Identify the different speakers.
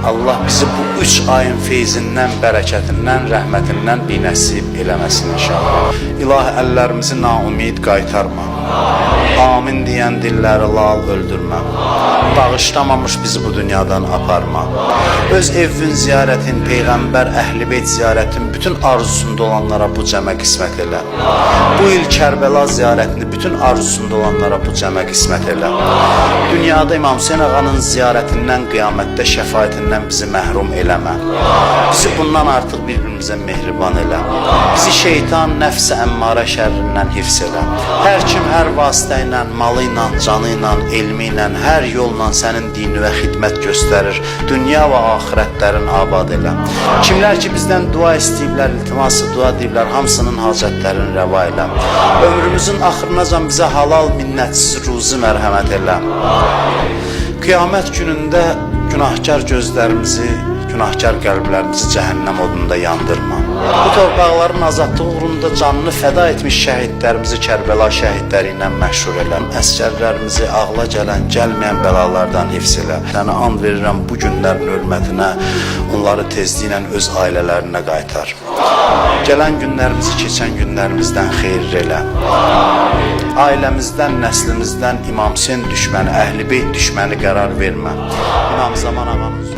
Speaker 1: Allah bizi bu 3 ayın feyzindən, bərəkətindən, rəhmətindən binəsib eləməsin inşallah. İlahi, əllərimizi naumid qaytarma. Amin deyən dilləri lal öldürmə. Bağışlamamış bizi bu dünyadan aparma. Öz evin ziyarətin, Peyğəmbər, Əhl-i Beyt ziyarətin bütün arzusunda olanlara bu cəmə qismət elə. Bu il Kərbəla ziyarətini bütün arzusunda olanlara bu cəmə qismət elə. Dünyada İmam Hüseyin ağanın ziyarətindən, qiyamətdə şəfaətindən bizi məhrum eləmə. Bizi bundan artıq bir-birimizə mehriban elə. Bizi şeytan, nəfs-i əmmara şərrindən hifz elə. Hər kim hər vasitə ilə, malı ilə, canı ilə, elmi ilə, hər yolla sənin dininə xidmət göstərir. Dünya və axirətlərin abad elə. Kimlər ki bizdən dua istəyiblər, iltiması dua deyiblər, hamısının hacətlərini rəva elə. Ömrümüzün axırınacan bizə halal, minnətsiz ruzi mərhəmət elə. Qiyamət günündə günahkar gözlərimizi, günahkar qəlblərimizi cəhənnəm odunda yandırma. Bu torpaqların azadlığı uğrunda canını fəda etmiş şəhidlərimizi Kərbəla şəhidləri ilə məşhur elə. Əskərlərimizi ağla gələn, gəlməyən bəlalardan hifz elə. Sənə and verirəm bu günlərin hörmətinə, onları tezliklə öz ailələrinə qaytar. Gələn günlərimizi keçən günlərimizdən xeyir elə. Ailəmizdən, nəslimizdən İmam Hüseyin düşməni, Əhl-i Beyt düşməni qərar vermə. İmam Zaman ağamız.